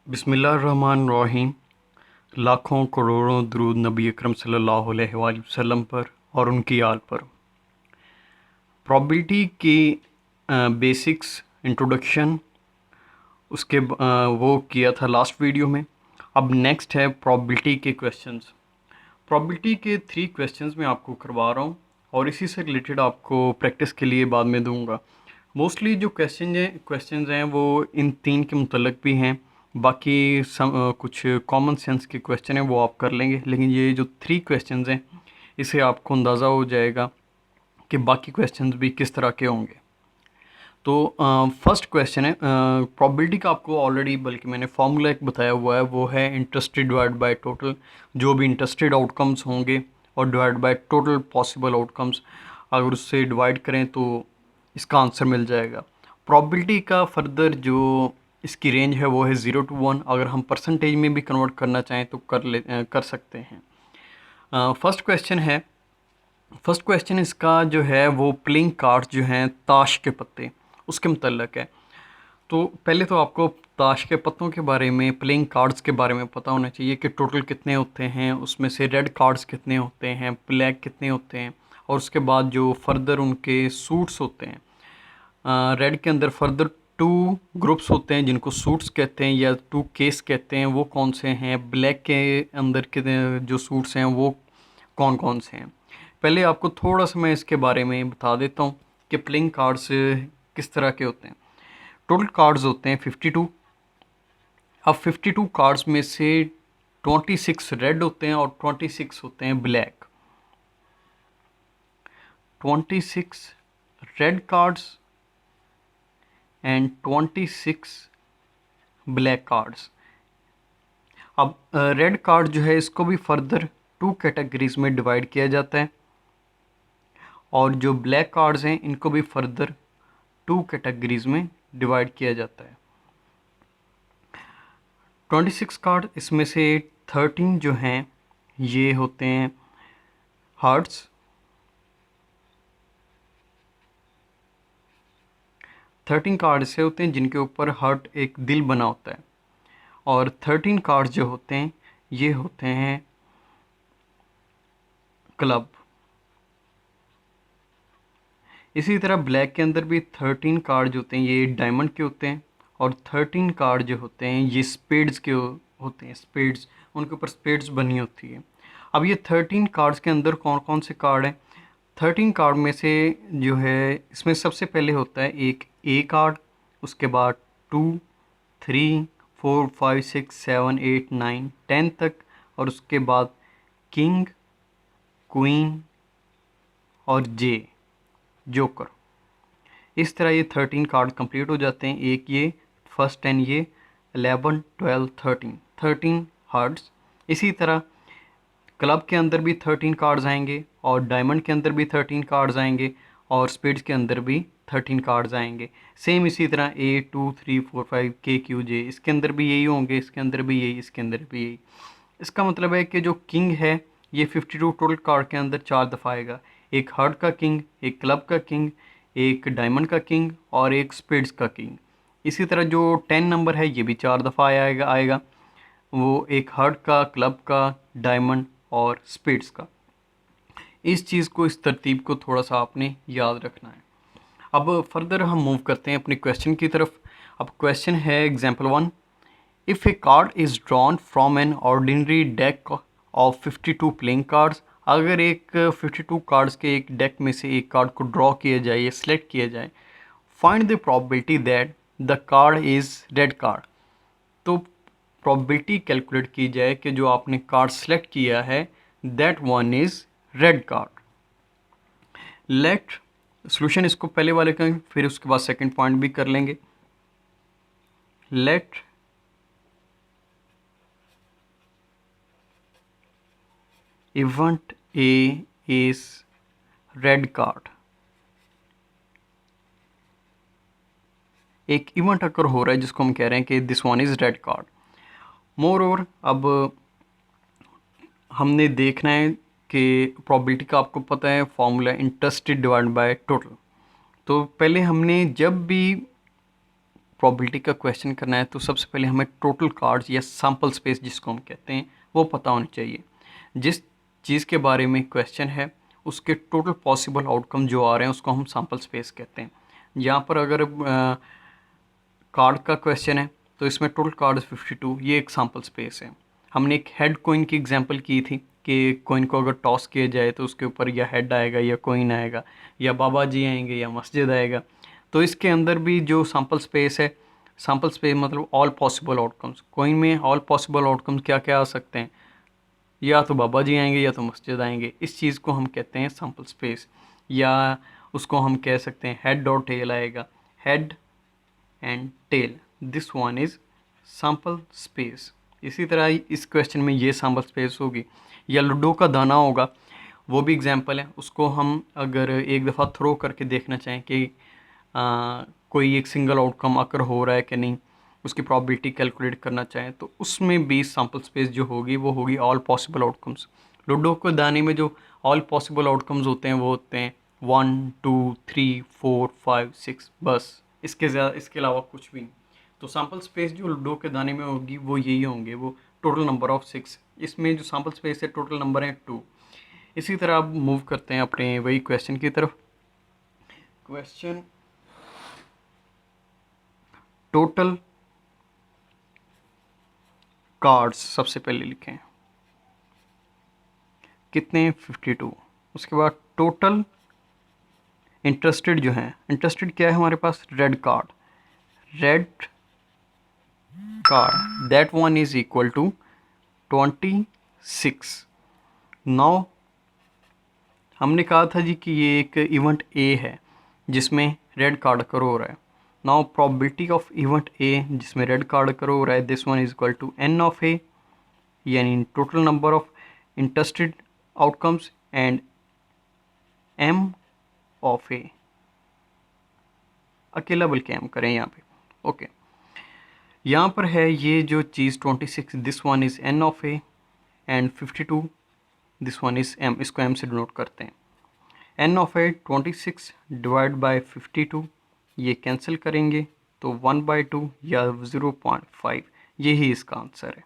बिस्मिल्लाहिर्रहमानिर्रहीम। लाखों करोड़ों दुरूद नबी अकरम सल्लल्लाहु अलैहि वसल्लम पर और उनकी आल पर। प्रोबेबिलिटी की बेसिक्स इंट्रोडक्शन वो किया था लास्ट वीडियो में। अब नेक्स्ट है प्रोबेबिलिटी के क्वेश्चंस। प्रोबेबिलिटी के 3 क्वेश्चंस मैं आपको करवा रहा हूँ और इसी से रिलेटेड आपको प्रैक्टिस के लिए बाद में दूंगा। मोस्टली जो क्वेश्चंस हैं वो इन 3 के मुतल्लिक भी हैं। बाकी कुछ कॉमन सेंस के क्वेश्चन हैं वो आप कर लेंगे, लेकिन ये जो 3 क्वेश्चंस हैं इससे आपको अंदाज़ा हो जाएगा कि बाकी क्वेश्चंस भी किस तरह के होंगे। तो फर्स्ट क्वेश्चन है प्रोबेबिलिटी का, आपको ऑलरेडी बल्कि मैंने फार्मूला एक बताया हुआ है, वो है इंटरेस्टेड डिवाइड बाय टोटल। जो भी इंटरेस्टेड आउटकम्स होंगे और divide by total possible outcomes, अगर उससे डिवाइड करें तो इसका आंसर मिल जाएगा। प्रोबेबिलिटी का फर्दर जो इसकी रेंज है वो है 0 to 1। अगर हम परसेंटेज में भी कन्वर्ट करना चाहें तो कर सकते हैं। फर्स्ट क्वेश्चन इसका जो है वो प्लेइंग कार्ड्स जो हैं, ताश के पत्ते, उसके मुतल्लिक है। तो पहले तो आपको ताश के पत्तों के बारे में, प्लेइंग कार्ड्स के बारे में पता होना चाहिए कि टोटल कितने होते हैं, उसमें से रेड कार्ड्स कितने होते हैं, ब्लैक कितने होते हैं, और उसके बाद जो फर्दर उनके सूट्स होते हैं। रेड के अंदर फर्दर 2 ग्रुप्स होते हैं जिनको सूट्स कहते हैं या 2 केस कहते हैं, वो कौन से हैं। ब्लैक के अंदर के जो सूट्स हैं वो कौन कौन से हैं। पहले आपको थोड़ा सा मैं इसके बारे में बता देता हूँ कि प्लेइंग कार्ड्स किस तरह के होते हैं। टोटल कार्ड्स होते हैं 52। अब 52 कार्ड्स में से 26 रेड होते हैं और 26 होते हैं black. 26 red cards and 26 black cards. अब रेड कार्ड जो है इसको भी फर्दर 2 कैटेगरीज में डिवाइड किया जाता है, और जो ब्लैक कार्ड्स हैं इनको भी फर्दर 2 कैटेगरीज में डिवाइड किया जाता है। 26 कार्ड, इसमें से 13 जो हैं ये होते हैं हार्ट्स, 13 कार्ड ऐसे होते हैं जिनके ऊपर हार्ट एक दिल बना होता है, और 13 कार्ड जो होते हैं ये होते हैं क्लब। इसी तरह ब्लैक के अंदर भी 13 कार्ड जो होते हैं ये डायमंड के होते हैं, और 13 कार्ड जो होते हैं ये स्पेड्स के होते हैं। स्पेड्स, उनके ऊपर स्पेड्स बनी होती है। अब ये 13 कार्ड्स के अंदर कौन कौन से कार्ड हैं। 13 कार्ड में से जो है इसमें सबसे पहले होता है एक ए कार्ड, उसके बाद 2, 3, 4, 5, 6, 7, 8, 9, 10 तक, और उसके बाद किंग, क्वीन और जे, जोकर। इस तरह ये 13 कार्ड कंप्लीट हो जाते हैं। एक ये फर्स्ट 10, ये 11, 12, 13 हार्ट्स। इसी तरह क्लब के अंदर भी 13 कार्ड्स आएंगे, और डायमंड के अंदर भी 13 कार्ड्स आएंगे, और स्पेड्स के अंदर भी 13 कार्ड्स आएंगे। सेम इसी तरह A 2 3 4 5 K Q J, इसके अंदर भी यही होंगे, इसके अंदर भी यही, इसके अंदर भी यही। इसका मतलब है कि जो किंग है ये 52 टोटल कार्ड के अंदर 4 दफ़ा आएगा। एक हार्ट का किंग, एक क्लब का किंग, एक डायमंड का किंग और एक स्पेड्स का किंग। इसी तरह जो 10 नंबर है ये भी 4 दफ़ा आएगा। वो एक हार्ट का, क्लब का, डायमंड और स्पेड्स का। इस चीज़ को, इस तरतीब को थोड़ा सा आपने याद रखना है। अब फर्दर हम मूव करते हैं अपने क्वेश्चन की तरफ। अब क्वेश्चन है example 1। If A card is drawn from an ordinary deck of 52 playing cards, अगर एक 52 कार्ड्स के एक डेक में से एक कार्ड को ड्रॉ किया जाए या सेलेक्ट किया जाए, find the probability that the card is red card. तो प्रोबेबिलिटी कैलकुलेट की जाए कि जो आपने कार्ड सेलेक्ट किया है that one is red card. Let solution, इसको पहले वाले का फिर उसके बाद सेकंड पॉइंट भी कर लेंगे। Let event A is red card. एक इवेंट अकर हो रहा है जिसको हम कह रहे हैं कि this one is red card. Moreover, अब हमने देखना है कि प्रोबेबिलिटी का आपको पता है formula interested divide by total. तो पहले हमने जब भी प्रोबेबिलिटी का क्वेश्चन करना है तो सबसे पहले हमें टोटल कार्ड्स या सैम्पल स्पेस जिसको हम कहते हैं वो पता होनी चाहिए। जिस चीज़ के बारे में क्वेश्चन है उसके टोटल पॉसिबल आउटकम जो आ रहे हैं उसको हम सैम्पल स्पेस कहते हैं। यहाँ पर अगर कार्ड का क्वेश्चन है तो इसमें टोटल कार्ड 52, ये एक सैम्पल स्पेस है। हमने एक हेड कोइन की एग्जांपल की थी कि कोइन को अगर टॉस किया जाए तो उसके ऊपर या हेड आएगा या कोइन आएगा या बाबा जी आएंगे या मस्जिद आएगा। तो इसके अंदर भी जो सैम्पल स्पेस है, सैम्पल स्पेस मतलब ऑल पॉसिबल आउटकम्स। कोइन में ऑल पॉसिबल आउटकम्स क्या क्या आ सकते हैं, या तो बाबा जी आएंगे या तो मस्जिद आएंगे। इस चीज़ को हम कहते हैं सैम्पल स्पेस, या उसको हम कह सकते हैं हेड और टेल आएगा, head and tail, this one is sample space. इसी तरह इस क्वेश्चन में ये सैम्पल स्पेस होगी। या लूडो का दाना होगा, वो भी एग्जांपल है। उसको हम अगर एक दफ़ा थ्रो करके देखना चाहें कि कोई एक सिंगल आउटकम अकर हो रहा है कि नहीं, उसकी प्रोबेबिलिटी कैलकुलेट करना चाहें तो उसमें भी सैम्पल स्पेस जो होगी वो होगी ऑल पॉसिबल आउटकम्स। लूडो के दाने में जो ऑल पॉसिबल आउटकम्स होते हैं वो होते हैं 1 2 3 4 5 6, बस इसके अलावा कुछ भी नहीं। तो सैम्पल स्पेस जो लूडो के दाने में होगी वो यही होंगे, वो टोटल नंबर ऑफ 6। इसमें जो सैम्पल स्पेस है टोटल नंबर है 2। इसी तरह अब मूव करते हैं अपने वही क्वेश्चन की तरफ। क्वेश्चन टोटल कार्ड्स सबसे पहले लिखें, कितने 52। उसके बाद टोटल इंटरेस्टेड जो है, इंटरेस्टेड क्या है हमारे पास, red card, red card, that one is equal to 26। Now हमने कहा था जी कि ये एक इवेंट ए है जिसमें रेड कार्ड अकर हो रहा है। Now probability of event A जिसमें रेड कार्ड अकर हो रहा है, this one is equal to N of A, यानी total number of interested outcomes and M of A, अकेला बल्कि एम करें यहाँ पे। ओके, यहाँ पर है ये जो चीज़ 26, this one is n of A and 52 this one is m, इसको एम से डिनोट करते हैं। N of A 26 divide by 52, ये कैंसिल करेंगे तो 1/2 या 0.5, यही इसका आंसर है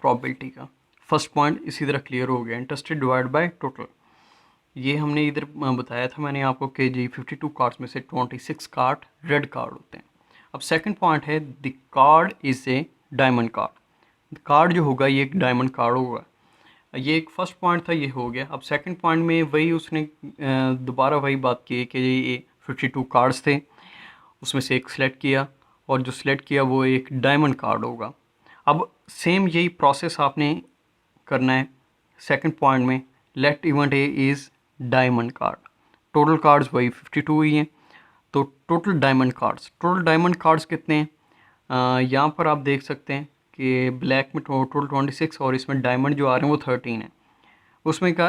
प्रोबेबिलिटी का। फर्स्ट पॉइंट इसी तरह क्लियर हो गया, इंटरेस्टेड डिवाइड बाय टोटल। ये हमने इधर बताया था मैंने आपको कि जी 52 कार्ड्स में से 26 कार्ड रेड कार्ड होते हैं। अब सेकंड पॉइंट है the card is a diamond card. Card जो होगा ये एक डायमंड कार्ड होगा। ये एक फर्स्ट पॉइंट था, ये हो गया। अब सेकंड पॉइंट में वही उसने दोबारा वही बात की कि ये 52 कार्ड्स थे, उसमें से एक सिलेक्ट किया और जो सिलेक्ट किया वो एक डायमंड कार्ड होगा। अब सेम यही प्रोसेस आपने करना है सेकंड पॉइंट में, let event A is diamond card. Total cards वही 52 ही हैं, तो टोटल डायमंड कार्ड्स कितने हैं, यहाँ पर आप देख सकते हैं कि ब्लैक में टोटल 26 और इसमें डायमंड जो आ रहे हैं वो 13 है। उसमें का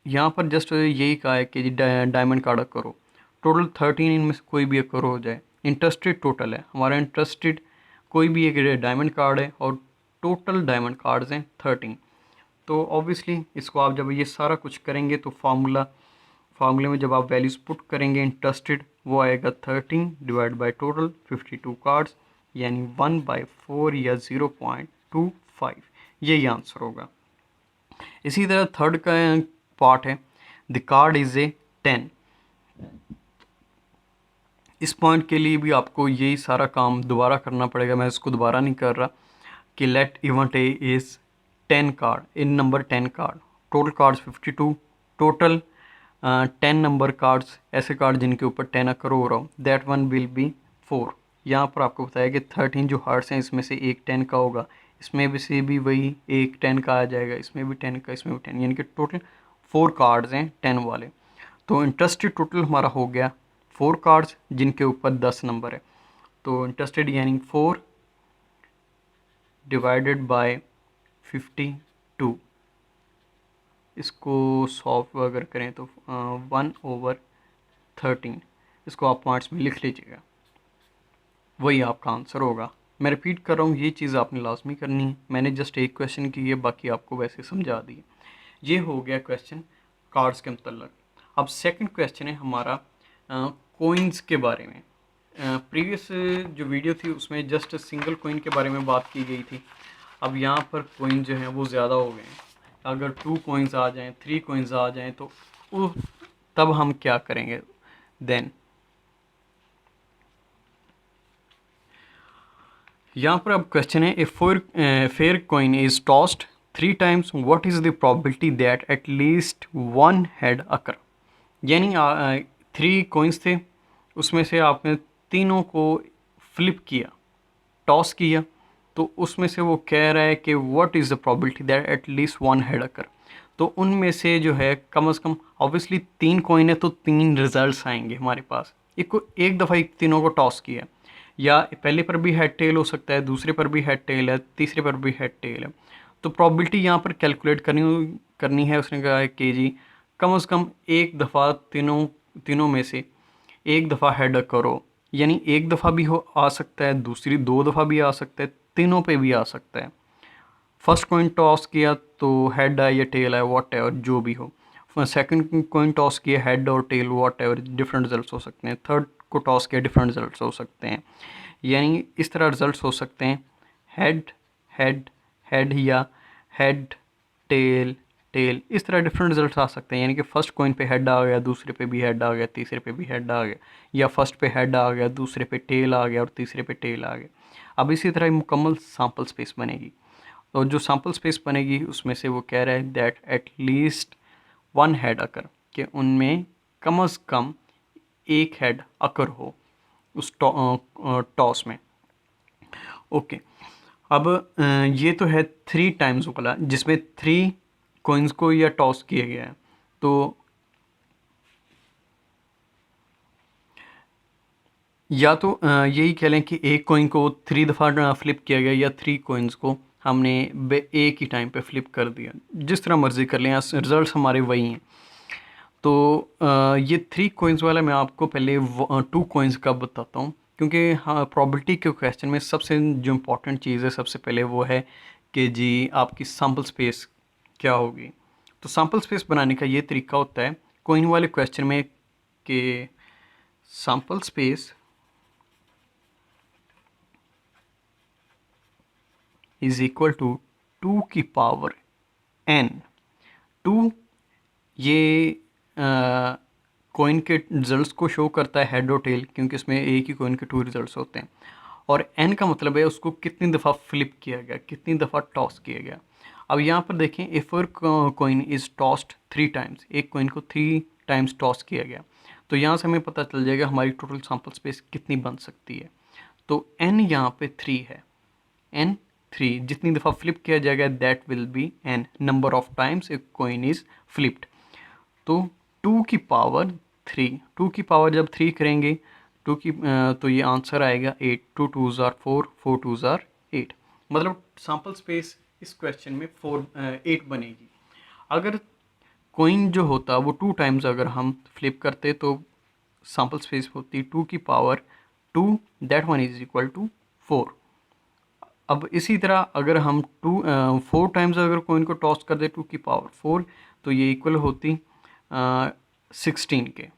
यहाँ पर जस्ट यही कहा है कि डायमंड कार्ड करो, टोटल 13 इनमें से कोई भी करो हो जाए। इंटरेस्टेड टोटल है हमारा, इंटरेस्टेड कोई भी एक डायमंड कार्ड है और टोटल डायमंड कार्ड्स हैं 13। तो ऑब्वियसली इसको आप जब ये सारा कुछ करेंगे तो फार्मूले में जब आप वैल्यूज़ पुट करेंगे इंटरेस्टेड, वो आएगा 13 डिवाइड बाय टोटल 52 कार्ड्स, यानी 1/4 या 0.25, यही आंसर होगा। इसी तरह थर्ड का पार्ट है द कार्ड इज़ ए 10। इस पॉइंट के लिए भी आपको यही सारा काम दोबारा करना पड़ेगा, मैं इसको दोबारा नहीं कर रहा, कि let event A is 10 card, in number 10 card, total cards 52, total 10 number cards, ऐसे कार्ड जिनके ऊपर 10 अकर हो रहा हो, दैट वन विल बी 4। यहाँ पर आपको बताया कि 13 जो हार्ट्स हैं इसमें से एक 10 का होगा, इसमें भी से भी वही एक 10 का आ जाएगा, इसमें भी 10 का, इसमें भी 10, यानी कि टोटल 4 कार्ड्स हैं 10 वाले। तो इंटरेस्टेड टोटल हमारा हो गया 4 कार्ड्स जिनके ऊपर 10 नंबर है। तो इंटरेस्टेड यानी 4 डिवाइडेड बाय 52, इसको सॉल्व अगर करें तो 1/13, इसको आप पॉइंट्स में लिख लीजिएगा, वही आपका आंसर होगा। मैं रिपीट कर रहा हूँ, ये चीज़ आपने लाजमी करनी है। मैंने जस्ट एक क्वेश्चन की है, बाकी आपको वैसे समझा दी। ये हो गया क्वेश्चन कार्ड्स के मतलब। अब सेकंड क्वेश्चन है हमारा कोइंस के बारे में। प्रीवियस जो वीडियो थी उसमें जस्ट सिंगल कॉइन के बारे में बात की गई थी। अब यहाँ पर कॉइन जो हैं वो ज़्यादा हो गए हैं। अगर 2 कॉइन्स आ जाएं, 3 कॉइन्स आ जाएं तो तब हम क्या करेंगे देन। यहाँ पर अब क्वेश्चन है, if fair coin is tossed 3 times what is the probability that at least 1 head occur. यानी 3 कॉइन्स थे, उसमें से आपने तीनों को फ्लिप किया, टॉस किया, तो उसमें से वो कह रहा है कि what is the probability that at least 1 head occur. तो उनमें से जो है कम से कम, ऑब्वियसली 3 कॉइन है तो 3 रिजल्ट्स आएंगे हमारे पास। एक दफ़ा तीनों को टॉस किया, या पहले पर भी हेड टेल हो सकता है, दूसरे पर भी हेड टेल है, तीसरे पर भी हेड टेल है। तो प्रोबेबिलिटी यहाँ पर कैलकुलेट करनी है। उसने कहा है कि जी कम से कम एक दफ़ा तीनों में से एक दफ़ा हेड करो, यानी एक दफ़ा भी हो आ सकता है, दूसरी 2 दफ़ा भी आ सकता है, तीनों पे भी आ सकता है। फर्स्ट कॉइन टॉस किया तो हेड आए या टेल आए, वॉट एवर जो भी हो। सेकंड कॉइन टॉस किया, हेड और tail whatever, different result हो सकते हैं। थर्ड को टॉस किया, डिफरेंट रिजल्ट हो सकते हैं। यानी इस तरह रिजल्ट हो सकते हैं, हेड हेड हेड, या हेड टेल टेल, इस तरह डिफरेंट रिजल्ट आ सकते हैं। यानी कि फर्स्ट कॉइन पे हेड आ गया, दूसरे पे भी हेड आ गया, तीसरे पे भी हेड आ गया, या फर्स्ट पे हेड आ गया, दूसरे पे टेल आ गया और तीसरे पे टेल आ गया। अब इसी तरह मुकम्मल सैम्पल स्पेस बनेगी। और जो सैम्पल स्पेस बनेगी उसमें से वो कह रहा है दैट एट लीस्ट 1 हेड अकर, कि उनमें कम से कम एक हेड अकर हो उस टॉस में। ओके, अब ये तो है 3 टाइम्स वाला जिसमें 3 कॉइन्स को या टॉस किया गया है। तो या तो यही कह लें कि एक कॉइन को 3 दफ़ा फ्लिप किया गया, या 3 कॉइन्स को हमने एक ही टाइम पे फ्लिप कर दिया, जिस तरह मर्ज़ी कर लें, रिजल्ट हमारे वही हैं। तो ये 3 कॉइन्स वाला मैं आपको पहले 2 कॉइन्स का बताता हूँ, क्योंकि हाँ प्रोबेबिलिटी के क्वेश्चन में सबसे जो इम्पोर्टेंट चीज़ है सबसे पहले वो है कि जी आपकी सैम्पल स्पेस क्या होगी। तो सैम्पल स्पेस बनाने का ये तरीका होता है कॉइन वाले क्वेश्चन में कि sample space is equal to 2 की पावर n। 2 ये कॉइन के रिजल्ट्स को शो करता है, हेड और टेल, क्योंकि इसमें एक ही कॉइन के 2 रिजल्ट्स होते हैं। और n का मतलब है उसको कितनी दफ़ा फ्लिप किया गया, कितनी दफ़ा टॉस किया गया। अब यहाँ पर देखें, if coin is tossed 3 times, एक कॉइन को 3 टाइम्स टॉस किया गया, तो यहाँ से हमें पता चल जाएगा हमारी टोटल सैम्पल स्पेस कितनी बन सकती है। तो n यहाँ पे 3 है, n 3 जितनी दफ़ा फ्लिप किया जाएगा that will be n number of times a coin is flipped. तो 2 की पावर 3, 2 की पावर जब 3 करेंगे तो ये आंसर आएगा 8, 2 2s आर 4, 4 2s आर 8। मतलब सैम्पल स्पेस इस क्वेश्चन में 8 बनेगी। अगर कॉइन जो होता वो 2 टाइम्स अगर हम फ्लिप करते तो सैम्पल स्पेस होती 2 की power 2, that one is equal to 4। अब इसी तरह अगर हम 4 टाइम्स अगर कॉइन को टॉस कर दे 2 की पावर 4, तो ये इक्वल होती 16 के।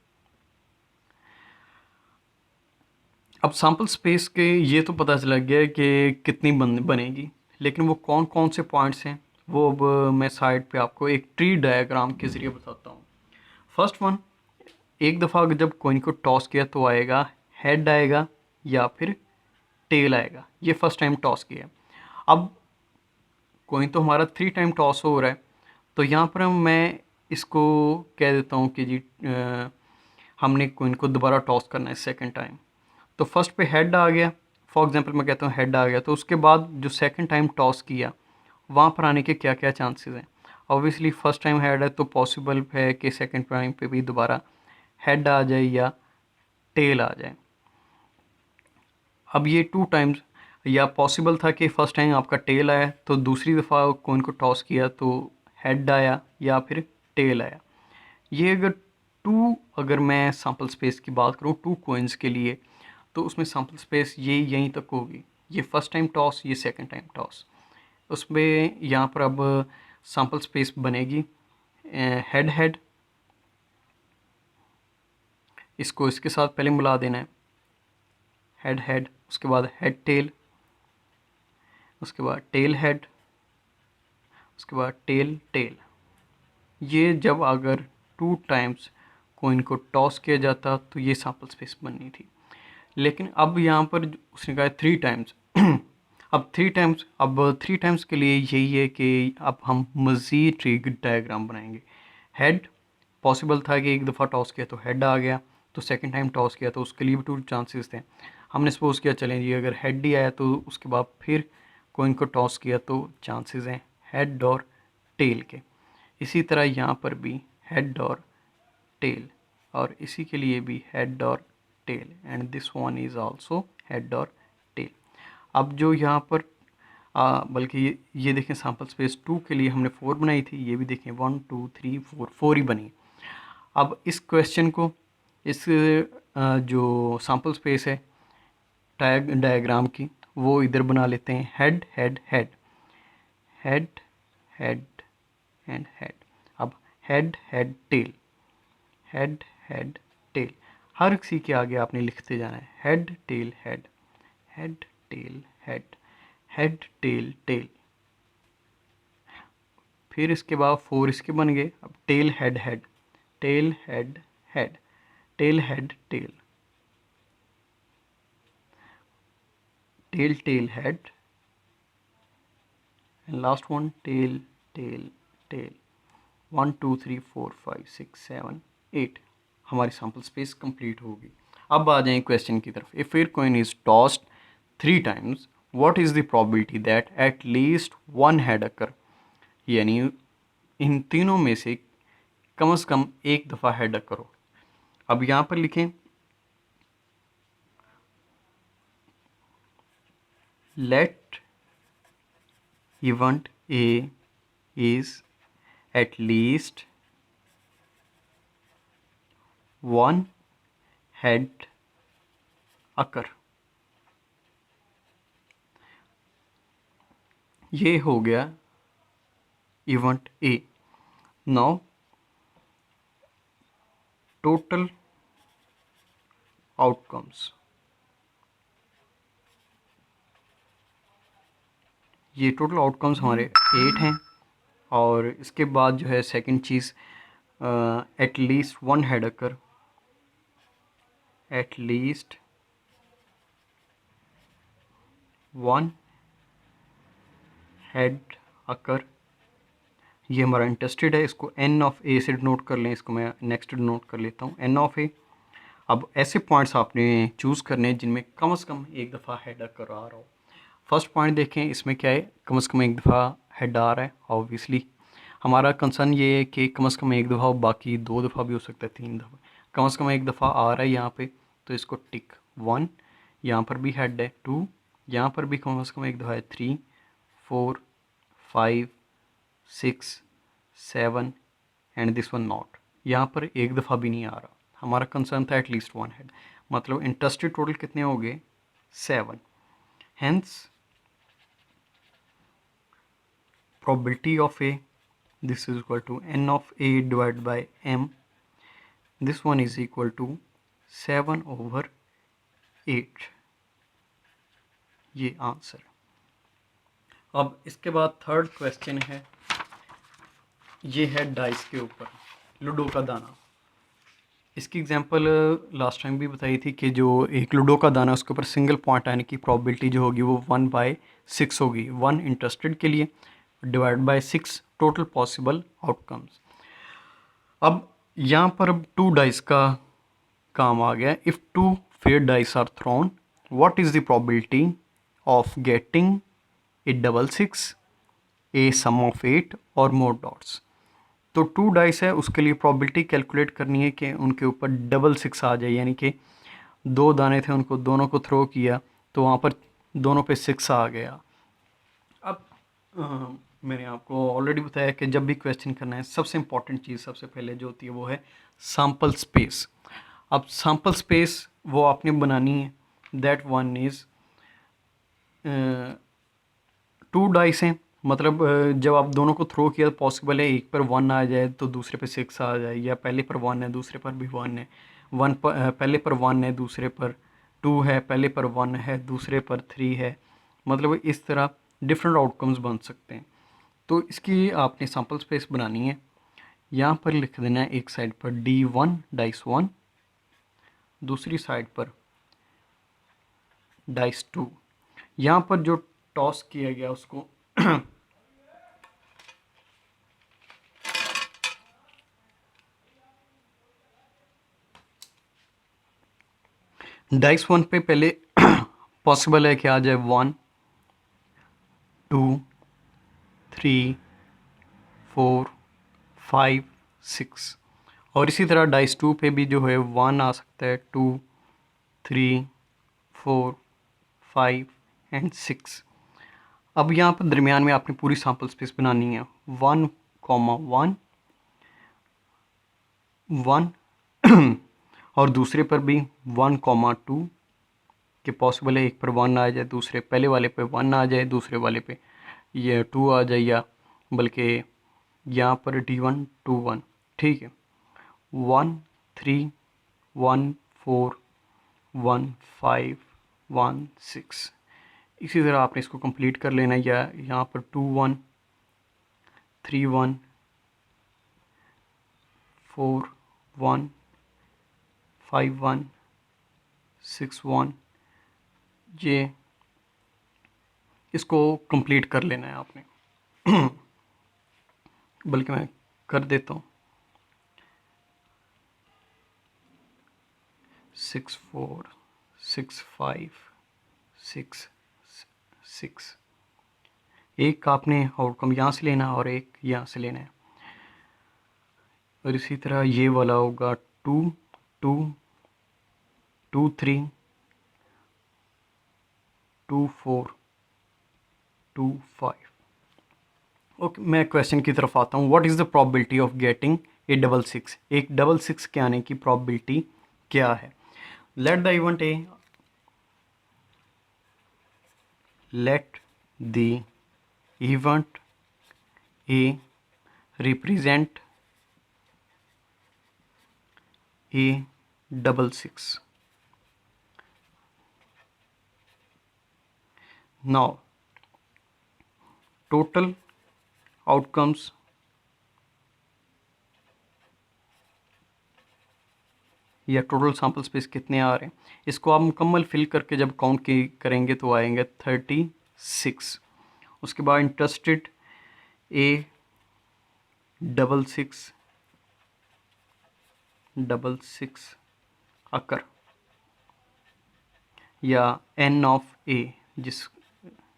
अब सैम्पल स्पेस के ये तो पता चला गया कि कितनी बनेगी, लेकिन वो कौन कौन से पॉइंट्स हैं वो अब मैं साइड पे आपको एक ट्री डायग्राम के ज़रिए बताता हूँ। फर्स्ट वन, एक दफ़ा जब कॉइन को टॉस किया तो आएगा हेड आएगा या फिर टेल आएगा। ये फर्स्ट टाइम टॉस किया। अब कॉइन तो हमारा 3 टाइम टॉस हो रहा है, तो यहाँ पर मैं इसको कह देता हूँ कि जी हमने कॉइन को दोबारा टॉस करना है सेकंड टाइम। तो फर्स्ट पे हेड आ गया, फॉर एग्जांपल मैं कहता हूँ हेड आ गया, तो उसके बाद जो सेकंड टाइम टॉस किया वहाँ पर आने के क्या क्या चांसेस हैं। ऑब्वियसली फर्स्ट टाइम हेड है तो पॉसिबल है कि सेकंड टाइम पे भी दोबारा हेड आ जाए या टेल आ जाए। अब ये 2 टाइम्स, या पॉसिबल था कि फर्स्ट टाइम आपका टेल आया तो दूसरी दफ़ा कॉइन को टॉस किया तो हेड आया या फिर टेल आया। ये अगर मैं सैम्पल स्पेस की बात करूँ 2 कॉइन्स के लिए, तो उसमें सैम्पल स्पेस ये यहीं तक होगी। ये फर्स्ट टाइम टॉस, ये सेकंड टाइम टॉस। उसमें यहाँ पर अब सैम्पल स्पेस बनेगी हेड हेड, इसको इसके साथ पहले मिला देना है। हेड हेड, उसके बाद हेड टेल, उसके बाद टेल हेड, उसके बाद टेल टेल। ये जब अगर 2 टाइम्स कोइन को टॉस किया जाता तो ये सैम्पल स्पेस बननी थी, लेकिन अब यहाँ पर उसने कहा 3 टाइम्स। अब 3 टाइम्स के लिए यही है कि अब हम मज़ीद ट्रिक डायग्राम बनाएंगे। हेड पॉसिबल था कि एक दफ़ा टॉस किया तो हेड आ गया, तो सेकंड टाइम टॉस किया तो उसके लिए भी 2 चांसेस थे। हमने सपोज किया चलें जी अगर हेड ही आया तो उसके बाद फिर कोइन को टॉस किया तो चांसेस हैं हेड और टेल के। इसी तरह यहाँ पर भी हेड और टेल, और इसी के लिए भी हेड और tail, and this one is also head और टेल। अब जो यहाँ पर बल्कि ये देखें सैम्पल स्पेस 2 के लिए हमने 4 बनाई थी, ये भी देखें 1 2 3 4 ही बनी। अब इस क्वेश्चन को इस जो सैम्पल स्पेस है डायग्राम की वो इधर बना लेते हैं, head head head head head and head. अब head head tail, head head tail, हर किसी के आगे आपने लिखते जाना है head tail head, head tail head, head tail tail. फिर इसके बाद 4 इसके बन गए। अब tail head head, tail head head, tail head tail, tail tail head, and last one tail tail tail. 1 2 3 4 5 6 7 8 हमारी सैम्पल स्पेस कंप्लीट होगी। अब आ जाएं क्वेश्चन की तरफ। If a coin is tossed 3 times what is the probability that at least 1 head occur, यानी इन तीनों में से कम से कम एक दफ़ा हेड अकर हो। अब यहाँ पर लिखें let event A is at least 1 head occur. ये हो गया event A. Now total outcomes, ये टोटल आउटकम्स हमारे 8 हैं, और इसके बाद जो है सेकंड चीज़ at least 1 head occur, at least 1 head occur. ये हमारा इंटरेस्टेड है, इसको एन ऑफ ए से डिनोट कर लें, इसको मैं नेक्स्ट डिनोट कर लेता हूँ एन ऑफ ए। अब ऐसे पॉइंट्स आपने चूज़ करने हैं जिनमें कम से कम एक दफ़ा हेड अकर आ रहा हो। फर्स्ट पॉइंट देखें, इसमें क्या है, कम से कम एक दफ़ा हेड आ रहा है। ऑब्वियसली हमारा कंसर्न ये है कि कम से कम एक दफ़ा हो, बाकी 2 दफ़ा भी हो सकता है, 3 दफ़ा, कम से कम एक दफ़ा आ रहा है यहाँ पे, तो इसको टिक 1। यहाँ पर भी हेड है 2, यहाँ पर भी कम से कम एक दफ़ा है 3 4 5 6 7 एंड दिस वन नॉट, यहाँ पर एक दफ़ा भी नहीं आ रहा। हमारा कंसर्न था एटलीस्ट 1 हेड, मतलब इंटरेस्टेड टोटल कितने हो गए 7। Hence probability of A, this is equal to n of A divided by m, this one is equal to 7/8, ये आंसर। अब इसके बाद थर्ड क्वेश्चन है, ये है डाइस के ऊपर लूडो का दाना। इसकी एग्जांपल लास्ट टाइम भी बताई थी कि जो एक लूडो का दाना उसके ऊपर सिंगल पॉइंट आने की प्रोबेबिलिटी जो होगी वो 1/6 होगी, 1 इंटरेस्टेड के लिए divide by 6 total possible outcomes. अब यहाँ पर अब 2 डाइस का काम आ गया। If 2 fair dice are thrown what is the probability of getting a double 6, a sum of 8 और मोर डॉट्स। तो 2 डाइस है, उसके लिए प्रोबेबिलिटी कैलकुलेट करनी है कि उनके ऊपर डबल 6 आ जाए, यानी कि 2 दाने थे उनको दोनों को थ्रो किया तो वहाँ पर दोनों पे 6 आ गया। अब मैंने आपको ऑलरेडी बताया कि जब भी क्वेश्चन करना है सबसे इम्पॉर्टेंट चीज़ सबसे पहले जो होती है वो है सैम्पल स्पेस। अब सैम्पल स्पेस वो आपने बनानी है, दैट वन इज़ 2 डाइस हैं, मतलब जब आप दोनों को थ्रो किया पॉसिबल है एक पर 1 आ जाए तो दूसरे पर 6 आ जाए, या पहले पर 1 है दूसरे पर भी 1 है, पहले पर 1 है दूसरे पर 2 है, पहले पर 1 है, दूसरे पर 3 है, मतलब इस तरह डिफरेंट आउटकम्स बन सकते हैं। तो इसकी आपने सैम्पल स्पेस बनानी है। यहाँ पर लिख देना है एक साइड पर D1 डाइस 1, दूसरी साइड पर डाइस 2। यहाँ पर जो टॉस किया गया उसको डाइस 1 पे पहले पॉसिबल है कि आ जाए 1 2 3 4 5 6, और इसी तरह डाइस 2 पे भी जो है 1 आ सकता है, 2 3 4 5 एंड 6। अब यहाँ पर दरमियान में आपने पूरी सैम्पल स्पेस बनानी है, 1 1 1 और दूसरे पर भी 1 2 कि पॉसिबल है एक पर 1 आ जाए, दूसरे पहले वाले पे 1 आ जाए, दूसरे वाले पे ये 2 आ जाए, या बल्कि यहाँ पर D1 2 1, ठीक है। 1 3 1 4 1 5 1 6, इसी तरह आपने इसको कंप्लीट कर लेना है। या यहाँ पर 2 1 3 1 4 1 5 1 6 1, ये इसको कंप्लीट कर लेना है आपने। बल्कि मैं कर देता हूँ 6 4 6 5 6 6, एक आपने आउटकम यहाँ से लेना और एक यहाँ से लेना है। और इसी तरह ये वाला होगा 2 2 2 3 2 4 2 5। ओके, मैं क्वेश्चन की तरफ आता हूँ। What is the probability of getting ए 6 एक 6 के आने की प्रोबेबिलिटी क्या है? Let the event A let the event A represent a 6. Now total outcomes या टोटल सैम्पल स्पेस कितने आ रहे हैं, इसको आप मुकम्मल फिल करके जब काउंट करेंगे तो आएंगे 36। उसके बाद इंटरेस्टेड A 6 अकर या N ऑफ A जिस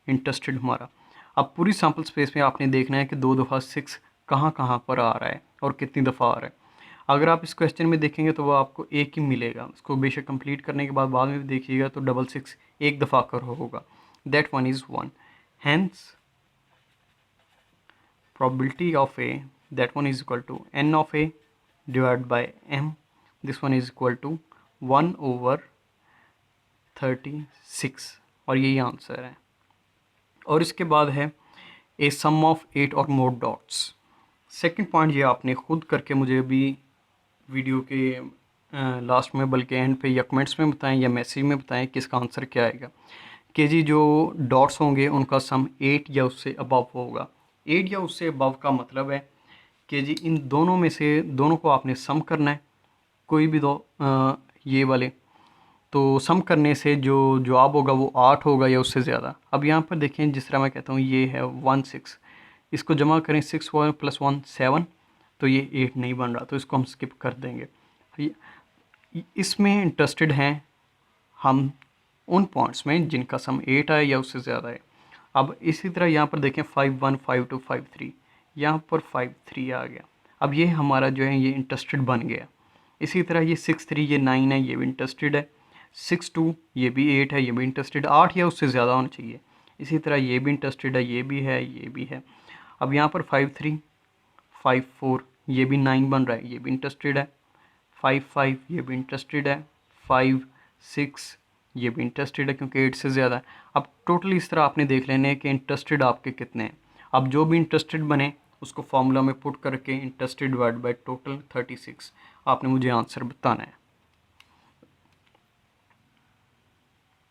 इंटरेस्टेड हमारा। अब पूरी सैम्पल स्पेस में आपने देखना है कि 2 दफ़ा 6 कहाँ कहाँ पर आ रहा है और कितनी दफ़ा आ रहा है। अगर आप इस क्वेश्चन में देखेंगे तो वो आपको एक ही मिलेगा, उसको बेशक कंप्लीट करने के बाद में भी देखिएगा तो 6 एक दफ़ा कर होगा, that one is 1। Hence probability of A, that one is equal to N of A divided by M, this one is equal to 1 over 36, और यही आंसर है। और इसके बाद है ए सम ऑफ 8 और मोर डॉट्स। सेकंड पॉइंट ये आपने खुद करके मुझे अभी वीडियो के लास्ट में बल्कि एंड पे या कमेंट्स में बताएं या मैसेज में बताएं कि इसका आंसर क्या आएगा। कि जी जो डॉट्स होंगे उनका सम 8 या उससे अबव होगा। 8 या उससे अबव का मतलब है कि जी इन दोनों में से दोनों को आपने सम करना है, कोई भी दो ये वाले, तो सम करने से जो जवाब होगा वो 8 होगा या उससे ज़्यादा। अब यहाँ पर देखें, जिस तरह मैं कहता हूँ ये है 1 6, इसको जमा करें 6 1 + 1 7, तो ये 8 नहीं बन रहा, तो इसको हम स्किप कर देंगे। इसमें इंटरेस्टेड हैं हम उन पॉइंट्स में जिनका सम 8 आए या उससे ज़्यादा है। अब इसी तरह यहाँ पर देखें 5 1 5 2 5 3, यहाँ पर 5 3 आ गया। अब ये हमारा जो है ये इंटरेस्टेड बन गया। इसी तरह ये 6 3 ये 9 है, ये भी इंटरेस्टेड है। 6 2 ये भी 8 है, ये भी इंटरेस्टेड, 8 या उससे ज़्यादा होना चाहिए। इसी तरह ये भी इंटरेस्टेड है, ये भी है, ये भी है। अब यहाँ पर 5 3 5 4 ये भी 9 बन रहा है, ये भी इंटरेस्टेड है। 5 5 ये भी इंटरेस्टेड है। 5 6 ये भी इंटरेस्टेड है क्योंकि 8 से ज़्यादा है। अब टोटल इस तरह आपने देख लेने हैं कि इंटरेस्टेड आपके कितने हैं। अब जो भी इंटरेस्टेड बने उसको फॉर्मूला में पुट करके इंटरेस्टेड डिवाइड बाय टोटल 36 आपने मुझे आंसर बताना है।